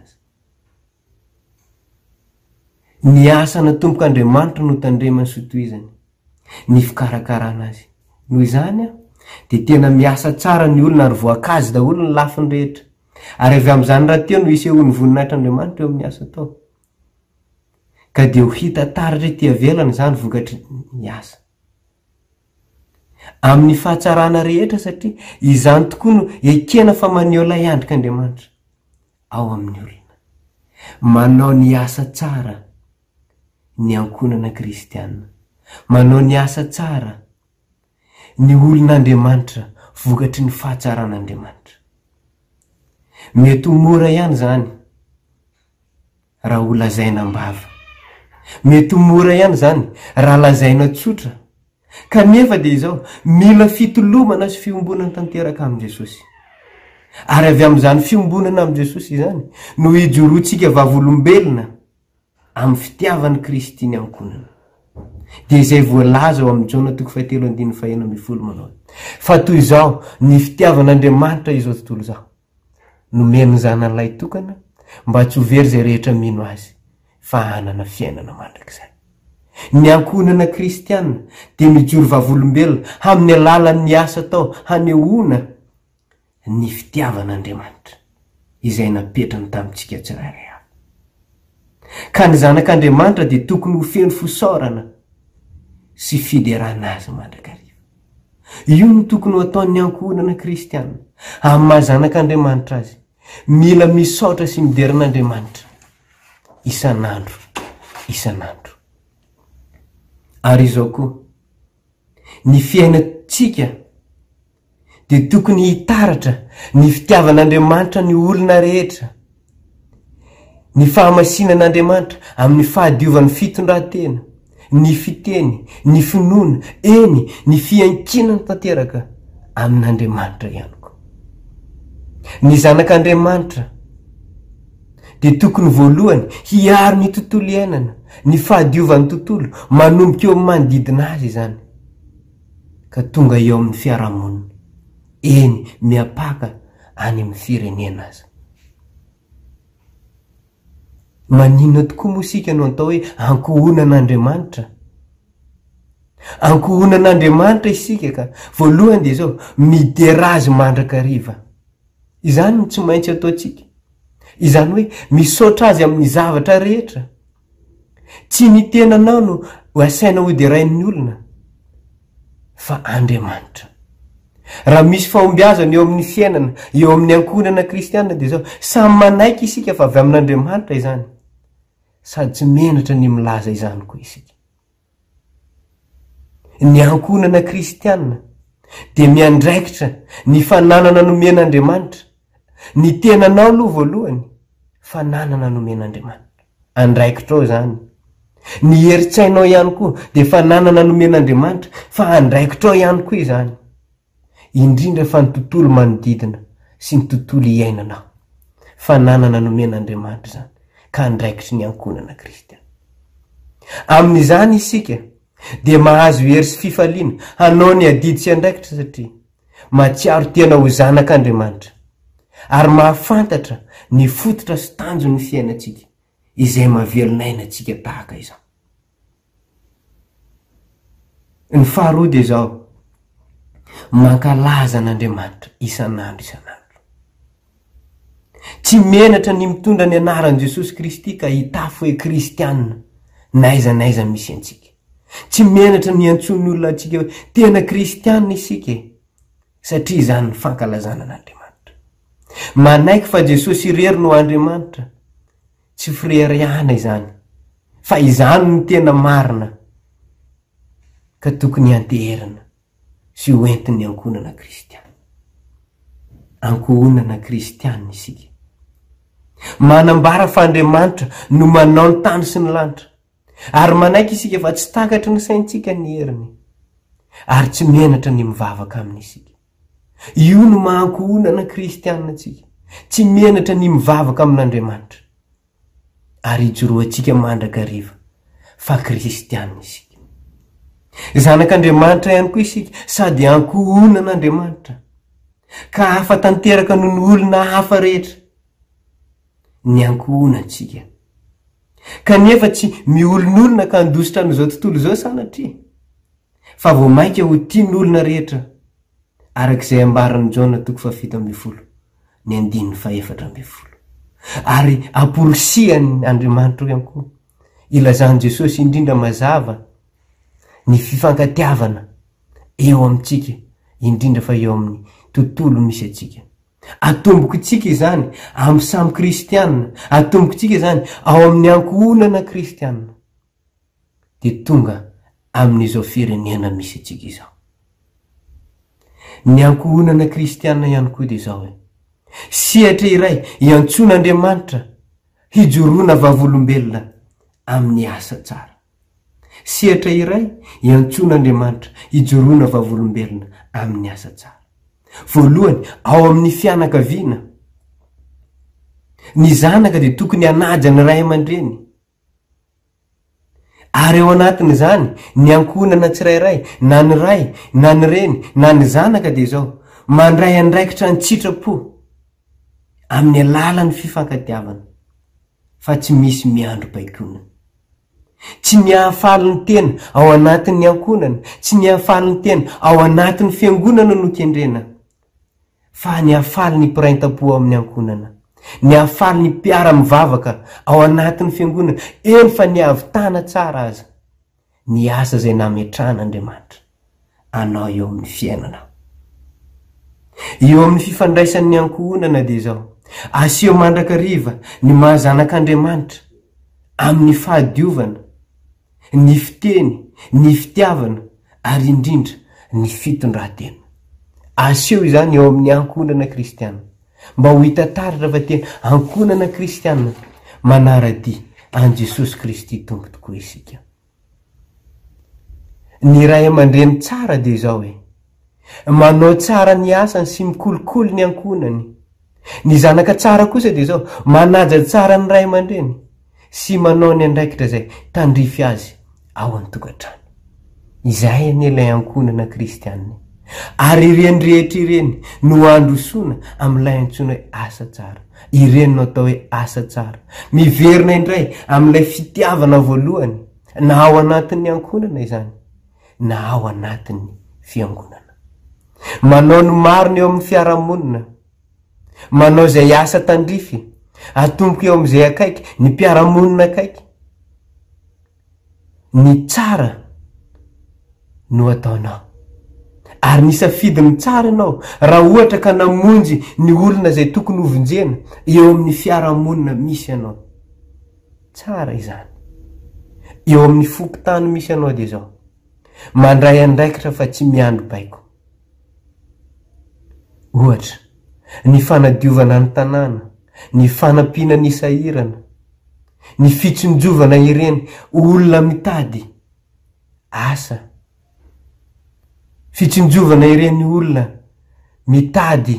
Ny asa natombok'Andriamanitra no tandremany sy tohizany, ny fikarakarana azy. Noho izany dia tena miasa tsara ny olona ary voankazy daholo ny lafiny rehetra, ary avy amin'izany raha teo no isehoan'ny voninahitr'Andriamanitra eo amin'ny asa tao, ka dia ho hita taratra ety avelany izany vokatry ny asa amin'ny fahatsarana rehetra, satria izany tokoa no ekena fa maneho ilay andrik'Andriamanitra ao amin'ny olona. Manao ny asa tsara ny ankohonana kristianina, manao ny asa tsara ny olon'Andriamanitra vokatry ny fahatsaran'Andriamanitra. Mety ho mora ihany zany raha ho lazaina ambava, mety ho mora ihany zany raha lazaina tsotra, kanefa dia izao mila fitolomana sy fiombonana tanteraka amin'i Jesosy. Ary avy amin'izany fiombonana amin'i Jesosy izany no hijoroantsika vavolombelona amin'ny fitiavan'ny Kristy ny ankohonana. Dia izay voalaza ao amin'ny Jona 3:1 manao, fa toy izao ny fitiavan'Andriamanitra izao tontolo izao, nomeny ny zanan'ilay tokana mba tsy ho very izay rehetra mino azy, fa hanana fiainana mandrakizay. Ny ankohonana kristianina dia mijoro vavolombelona amin'ny alalan'ny asa tao hanehoana ny fitiavan'Andriamanitra izay napetrany tamintsika tsirairay avy. Ka ny zanak'Andriamanitra dia tokony ho feno fosaorana sy fiderana azy mandrakariva. Io no tokony ho ataon'ny ankohonana kristianina amin'ny maha zanak'Andriamanitra azy. Mila misaotra sy miderin'Andriamanitra isan'andro. Ary izao koa, ny fiainantsika dia tokony hitaratra ny fitiavan'Andriamanitra ny olona rehetra, ny fahamasinan'Andriamanitra amin'ny fahadiovan'ny fitondran-tena, ny fiteny, ny finoana, ny fiankinana tanteraka amin'Andriamanitra ihany koa. Ny zanak'Andriamanitra dia tokony voalohany hiaro ny tontolo iainana, ny fahadiovan'ny tontolo manomboka eo amin'ny manodidina azy izany, ka tonga eo amin'ny fiarahamonina, miapaka any amin'ny firenena azy. Maninona tokoa moa isika no atao hoe ankohonan'Andriamanitra? Ankohonan'Andriamanitra isika ka voalohany dia zao, midera azy mandrakariva. Izany no tsy maintsy ataontsika. Izany hoe misaotra azy amin'ny zavatra rehetra. Tsy ny tenanao no asaina ho derain'ny olona, fa Andriamanitra. Raha misy fahombiazana eo amin'ny fiainana, eo amin'ny ankohonana kristianina dia zao, samy manaiky isika fa avy amin'Andriamanitra izany, sady tsy menatra ny milaza izany koa isika. Ny ankohonana kristianina dia miandraikitra ny fananana nomen'Andriamanitra. Ny tenanao aloha voalohany, fananana nomen'Andriamanitra, andraikitra ao zany. Ny heritsainao ihany koa dia fananana nomen'Andriamanitra, fa andraikitra ao ihany koa izany. Indrindra fa ny tontolo manodidina sy ny tontolo iainanao, fananana nomen'Andriamanitra zany, ka andraikitry ny ankohonana kristiana. Amin'izany isika dia mahazo hery sy fifaliana hanao ny adidy sy andraikitra, satria matsiaro tena ho zanak'Andriamanitra, ary mahafantatra ny fototra sy tanjon'ny fiainantsika izay mahavelonainantsika tahaka izao. Ny faharoa dia zao, mankalaza an'Andriamanitra isan'andro. Tsy menatra ny mitondra ny anaran'i Jesosy Kristy ka hitafy hoe kristianina n'aiza misy antsika. Tsy menatra ny antsony olona antsika hoe tena kristianina isika, satria izany ny fankalazana an'Andriamanitra. Manaiky fa Jesosy irery no Andriamanitra, tsy fireriana izany, fa izany ny tena marina, ka tokony anteherina sy hoentin'ny ankohonana kristiana. Ankohonana kristiana isika. Manambara fa Andriamanitra no manao ny tany sy ny lanitra, ary manaiky isika fa tsy takatry ny saintsika ny heriny, ary tsy menatra ny mivavaka aminy isika. Io no mahankohonana kristiana antsika, tsy menatra ny mivavaka amin'Andriamanitra, ary ijoroantsika mandrakariva fa kristiana isika. Zanak'Andriamanitra ihany koa isika, sady ankohonan'Andriamanitra, ka hafa tanteraka noho ny olona hafa rehetra ny ankohonantsika. Kanefa tsy miolon'olona ka handositra n'izao tontolo izao sanatria, fa vao mainka ho tian'olona rehetra, arak'izay ambaran'i Jaona 7:20, ny 4:4. Ary aporosiany Andriamanitra ihany koa, ilazany Jesosy indrindra mazava ny fifankatiavana eo amintsika, indrindra fa eo amin'ny tontolo misy atsika. Atomboko tsika izany amin'ny samy kristianina, atomboko tsika izany ao amin'ny ankohonana kristianina, dia tonga amin'izao firenena misy atsika izao. Ny ankohonana kristianina ihany koa dia izao hoe, sehatra iray iantson'Andriamanitra hijoroana vavolombelona amin'ny asa tsara. Sehatra iray iantson'Andriamanitra hijoroana vavolombelona amin'ny asa tsara. Voalohany, ao amin'ny fianakaviana, ny zanaka dia tokony hanaja ny ray aman-dreny, ary ao anatin'izany ny ankohonana tsirairay, na ny ray, na ny reny, na ny zanaka dia zao, mandray andraikitra ny tsitrapo amin'ny alalan'ny fifankatiavana, fa tsy misy miandro baikonana. Tsy mihafaly ny tena ao anatin'ny ankohonana, tsy mihafaly ny tena ao anatin'ny fiangonana no kendrena, fa ny afaly ny piraintam-po amin'ny ankonana, ny afaly ny mpiara mivavaka ao anatin'ny fiangonana, eny fa ny avitana tsara aza ny asa izay nametrahan'Andriamanitra anao eo amin'ny fiainana. Eo amin'ny fifandraisan'ny ankonana dia izao, asio mandrakariva ny mahazanak'Andriamanitra amin'ny fahadiovana, ny fiteny, ny fitiavana ary indrindra ny fitondratena. Asio izany eo amin'ny ankonana kristiana, mba ho hita taratra fa tena ankonana kristiana manara-dia an Jesosy Kristy tompo tokoa isika. Ny ray aman-dreny tsara dia izao hoe manao tsara ny asany sy mikolokolo ny ankonany. Ny zanaka tsara kosa dia izao manaja tsara ny ray aman-dreny sy manao ny andraikitra izay tandrify azy ao an-tokantrano. Izay an'ilay ankonana kristiana. Ary ireny rehetra ireny no androsoana amin'ilay antsoina hoe asa tsara. Ireny no atao hoe asa tsara, miverina indray amin'ilay fitiavana voalohany, na ao anatin'ny ankonana izany, na ao anatin'ny fiangonana. Manao ny marina eo amin'ny fiarahamonina, manao izay asa tandrify, atomboka eo amin'izay akaiky ny mpiarahamonina akaiky. Ny tsara no ataonao, ary ny safidiny tsara ianao raha ohatra ka namonjy ny olona izay tokony hovonjena eo amin'ny fiarahamonina misy ianao. Tsara izany. Eo amin'ny fokotany misy ianao dia izao, mandray andraikitra fa tsy miandro baiko. Ohatra, ny fanadiovana ny tanàna, ny fanampiana ny sahirana, ny fitsonjovana ireny olona mitady asa, fitsonjovana ireny olona mitady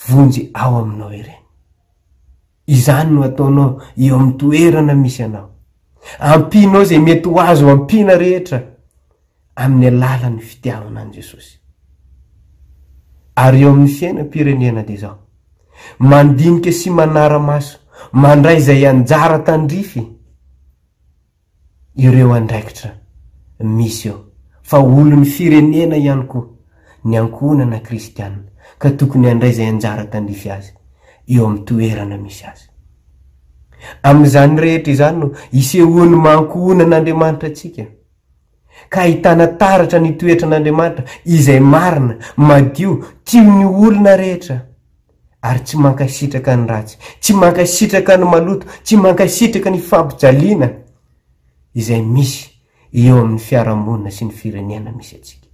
vonjy ao aminao ireny. Izany no ataonao eo amin'ny toerana misy anao. Ampinao izay mety ho azo ampiana rehetra amin'ny alalan'ny fitiavana an Jesosy. Ary eo amin'ny fiainam-pirenena dia izao, mandinika sy manara-maso, mandray izay anjara tandrify ireo andraikitra misy eo, fa olon'ny firenena ihany koa ny ankonana kristiana, ka tokony handray izay anjara tandrify azy eo amin'ny toerana misy azy. Amin'izany rehetra izany no isehoany mankonan'Andriamanitra antsika, ka ahitana taratra ny toetran'Andriamanitra izay marina, madio, tiony olona rehetra, ary tsy mankasitraka ny ratsy, tsy mankasitraka ny maloto, tsy mankasitraka ny fampijaliana izay misy eo amin'ny fiarahamonina sy ny firenena misy antsika.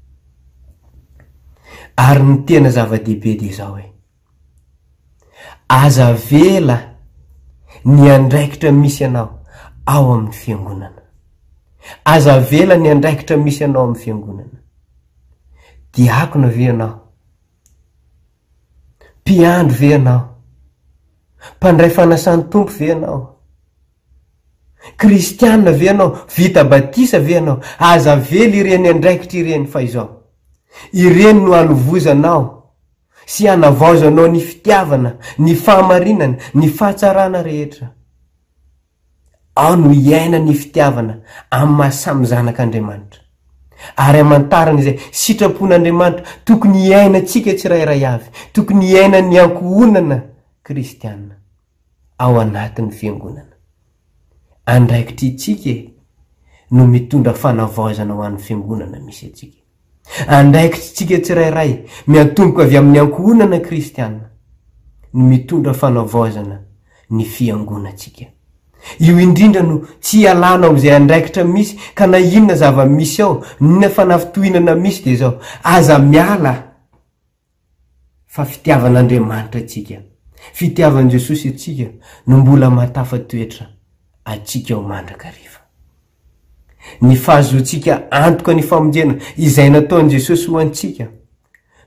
Ary ny tena zava-dehibe dia izao hoe aza vela ny andraikitra misy anao ao amin'ny fiangonana. Aza vela ny andraikitra misy anao amin'ny fiangonana. Diakona ve anao? Mpiandro ve anao? Mpandray fanasany tompo ve anao? Kristiana ve anao? Vita batisa ve anao? Aza vela ireny andraikitra ireny, fa izao ireny no hanovozanao sy hanavaozanao ny fitiavana, ny fahamarinana, ny fahatsarana rehetra. Ao no iaina ny fitiavana amin'ny mahasamy zanak'Andriamanitra, ary amantarana izay sitrapon'Andriamanitra tokony iainantsika tsirairay avy, tokony iaina ny ankonana kristiana ao anatin'ny fiangonana. Andraikitra itsika no mitondra fanavaozana ho an'ny fiangonana misy atsika. Andraikitsika tsirairay miatomboka avy amin'ny ankonana kristiana no mitondra fanavaozana ny fiangonantsika. Io indrindra no tsy alana amin'izay andraikitra misy, ka na inona zava-misy ao, na fanafitohinana misy dia izao, aza miala fa fitiavan'Andriamanitra atsika, fitiavan' Jesosy atsika no mbola matafatoetra atsika ao mandrakariva. Ny fahazoantsika antoka ny famonjena izay nataon'i Jesosy ho antsika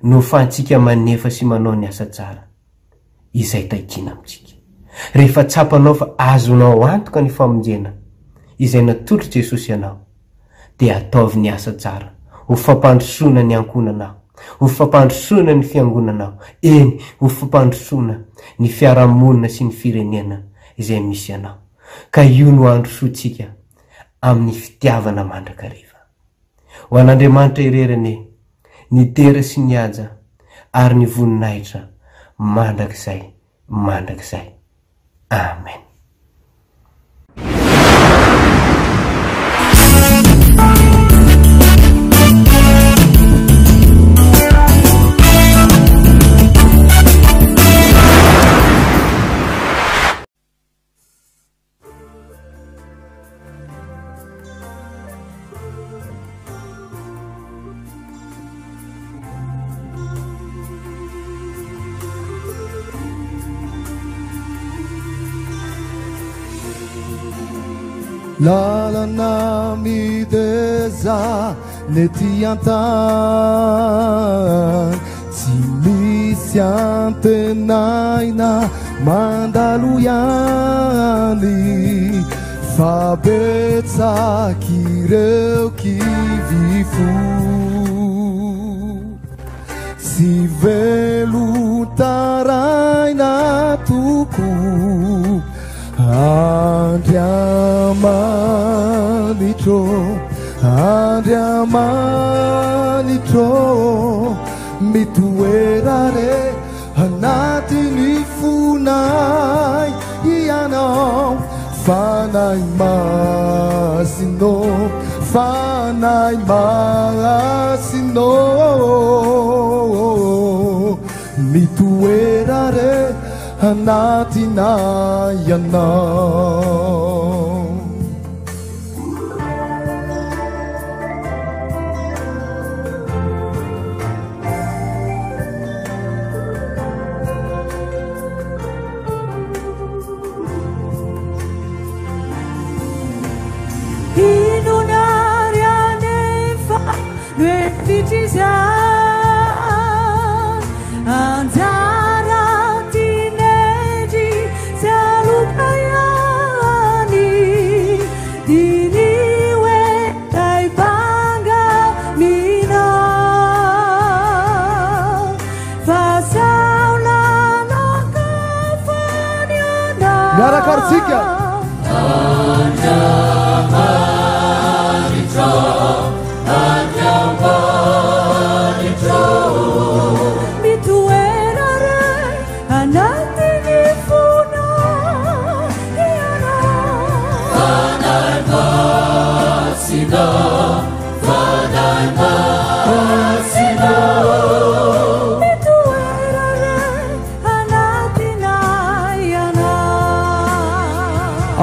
no fahantsika manefa sy manao ny asa tsara izay taikina amintsika. Rehefa tsapanao fa azonao antoka ny famonjena izay natolotra Jesosy ianao, dia ataovy ny asa tsara ho fampandrosoana ny ankonanao, ho fampandrosoana ny fiangonanao, eny ho fampandrosoana ny fiarahamonina sy ny firenena izay misy ianao. Ka io no androsoantsika amin'ny fitiavana mandrakariva. Ho an'Andriamanitra irerany ny tera sy ny aja ary ny voninahitra mandrakizay mandrakizay. Amen. Lalana mideza nety antany tsy misy antenaina mandalo ihany fa betsaky ireo kivifo sy velotaraina toko Andriamanitro mitoerare anatiny fonay ianao fanay masino mitoerare anatina ianao. Antara tineji salupayani diniwe taipanga mina fasaula nakafanyana Yara Karsika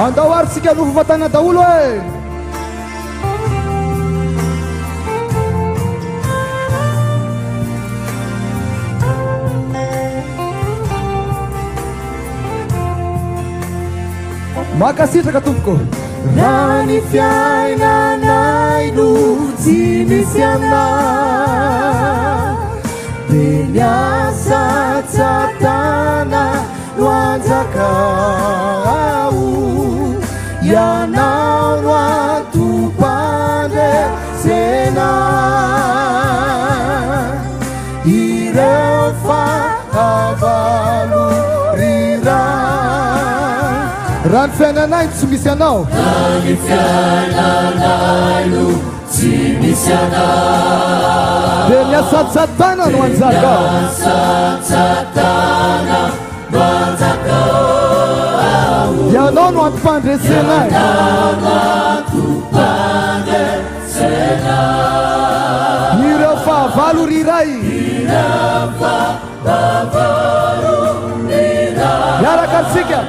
Andawarsika no fatana daulo makasitraka tompoko rani fiainanay no tsy misy anay de niasa tsatana no anjakao ianao no atopandresena ireo fahavalo rano fiainanay tsy misy anao rano fiainanay no tsy misy anao de niasatsatana no anjakao ianao no ampandresenay ireo fahavalo riray miaraka atsika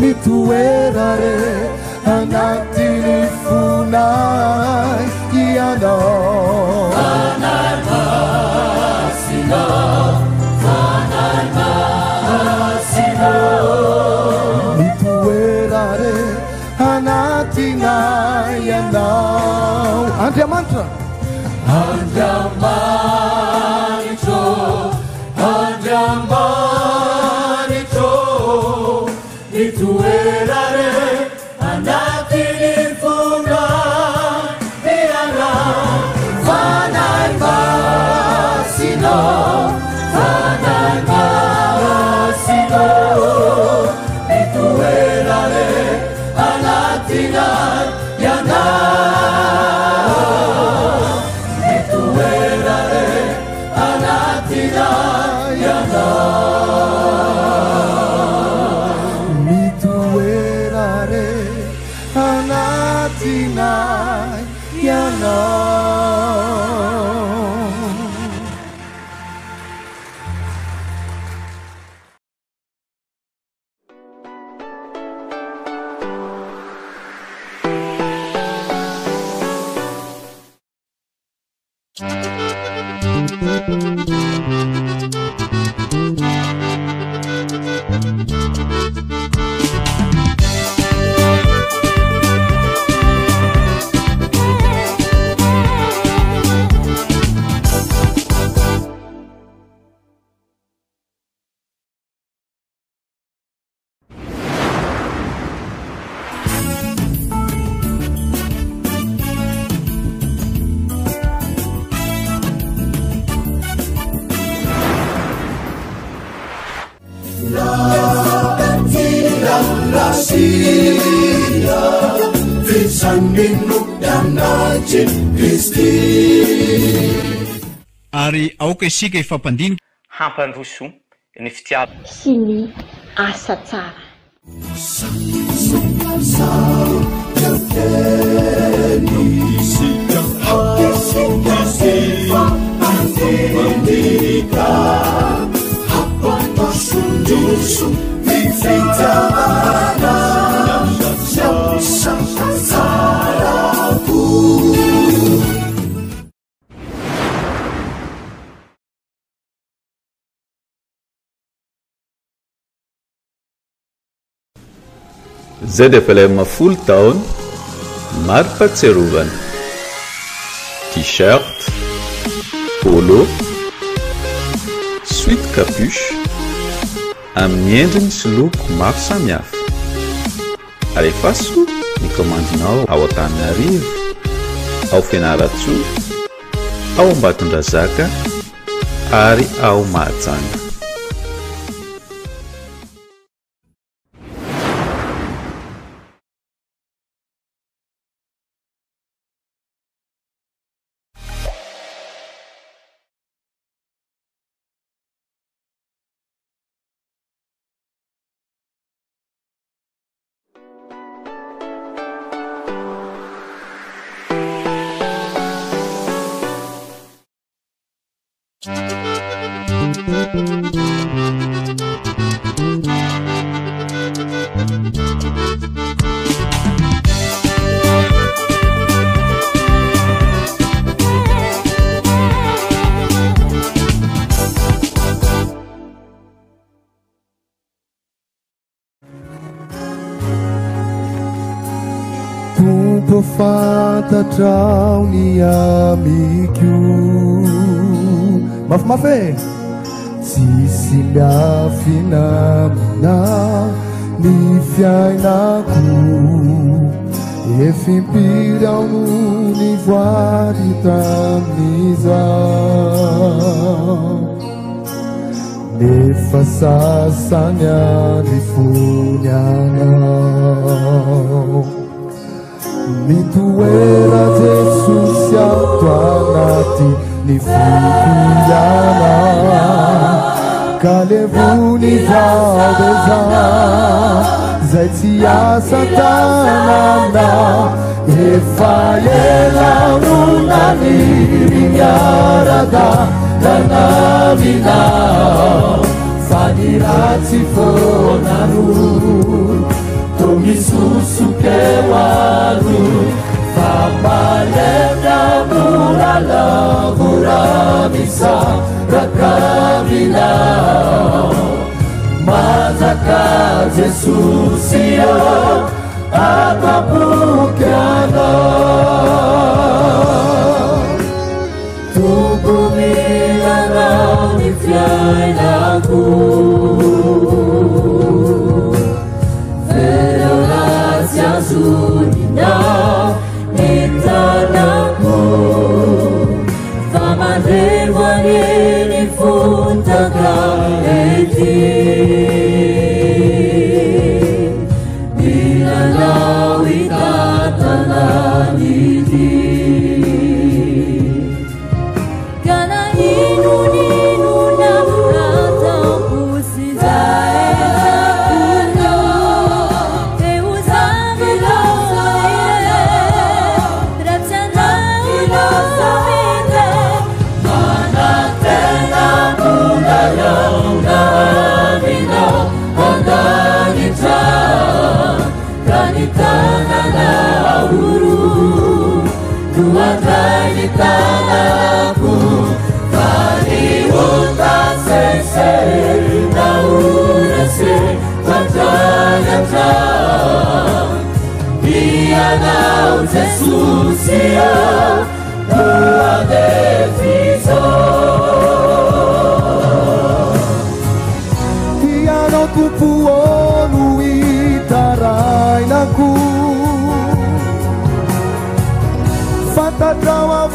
mitoerare anatiny fonay ianao mitoerare anatina ianao Andriamanitra mitoerare anatiny fonay ianao fanay masino mitoerare anatiny Ary aoka isika ifampandinika hampandroso ny fitiava sy ny asa tsara. ZFLM full town maripatserovana t-shirt, polo, sweat capuche amin'ny endriny sy loko maro samihafa. Alefaso ny komandinao ao Antananarivo, ao Fianarantsoa, ao Ambatondrazaka ary ao Mahajanga. Tompo fantatrao ny amiko mafimafy e tsisy miafinamina ny fiainako efimpiry ao no ny voary tamin'izao nefa sasany andry fony anao mitoera Jesosy ato anaty ny fokoliana ka levony zao de zao zay tsy asa tanana efa elaona ny miarada nanavinao fa ny ratsy fonano misusu kewanu famalenda murala muramisa rakavila mazaka Jesusio atapukana tugumilana nifyainaku Azulina nitanaku famadevani nifuntaka eti bilalawi katalaniti kana ninu na ratampusi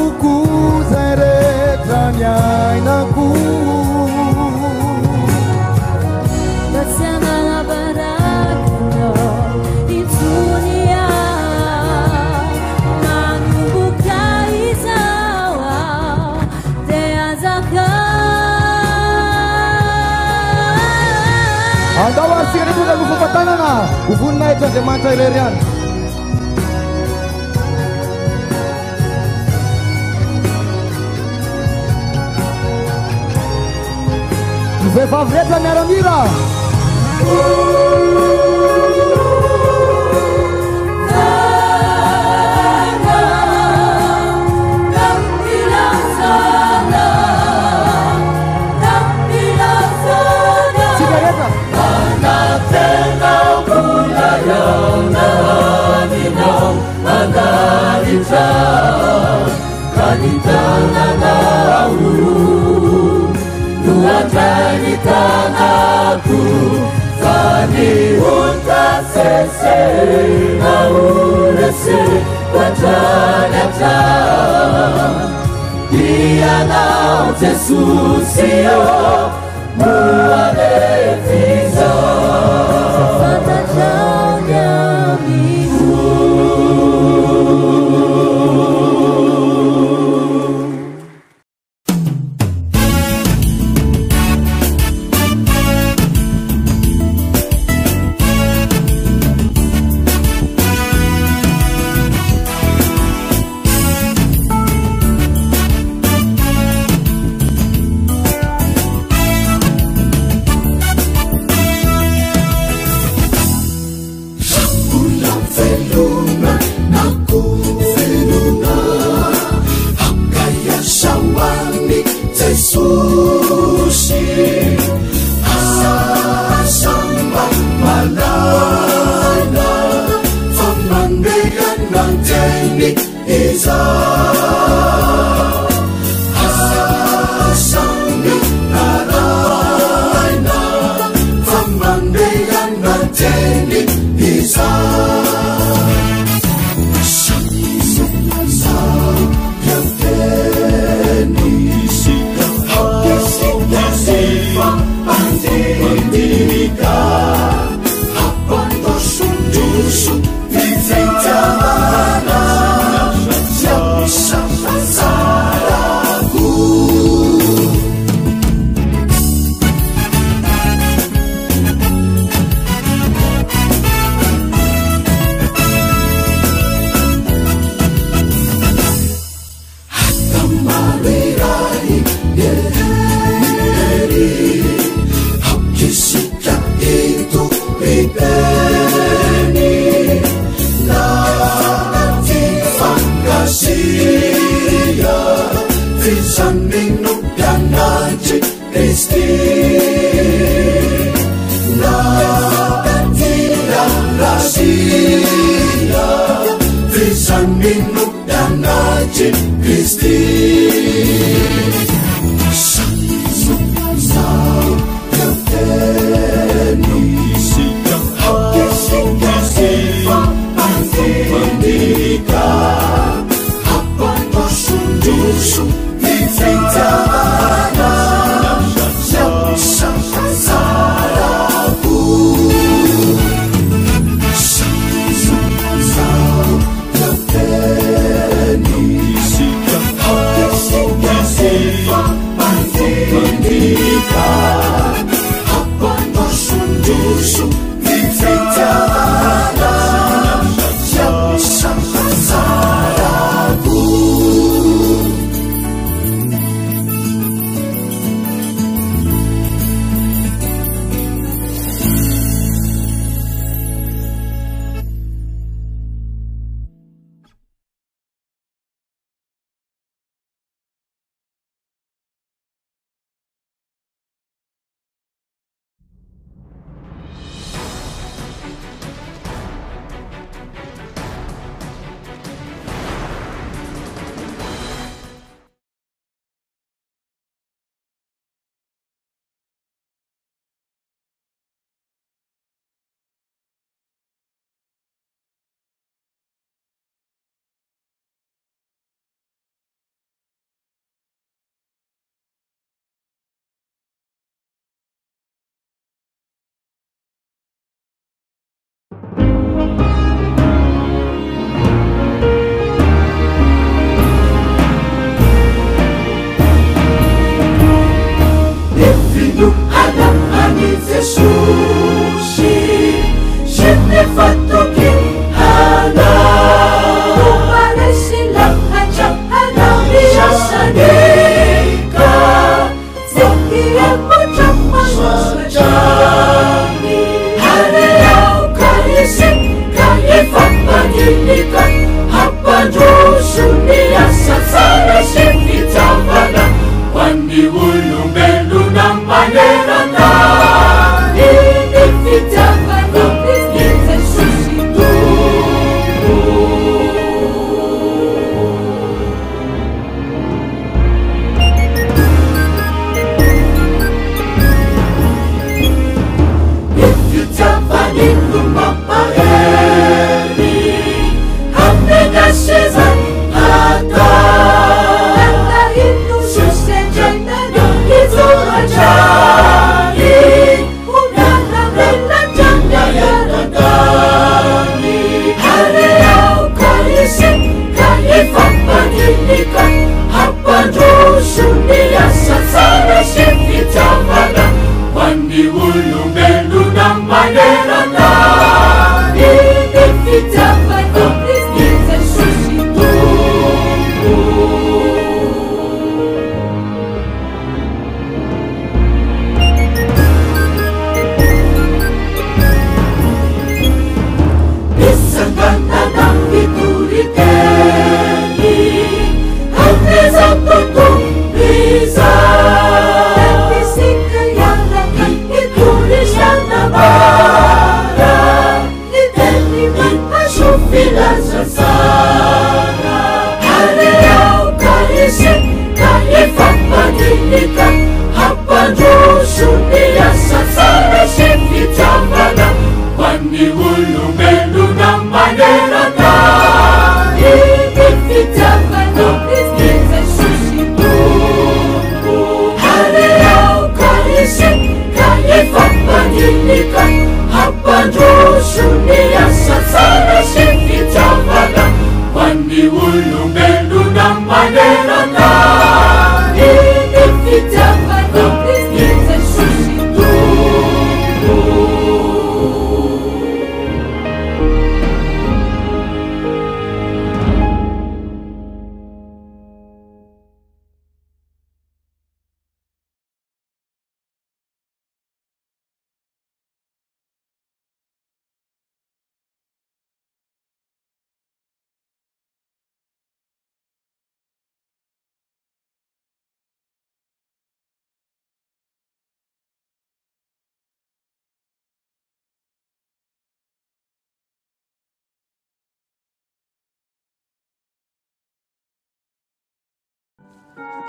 Amoko zay rehetra ny ainako Tasiana barakna itsony aho manomboka izao aho dia azaka andao asika reto da lofampatanana hovoninahitra Andriamanitra irery any vehivavy rehetra miaramira Tanahku Fani unta sese Na urese Wajanata Dia nau Jesus yo Muale fizo Fata jaunya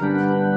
Jesus,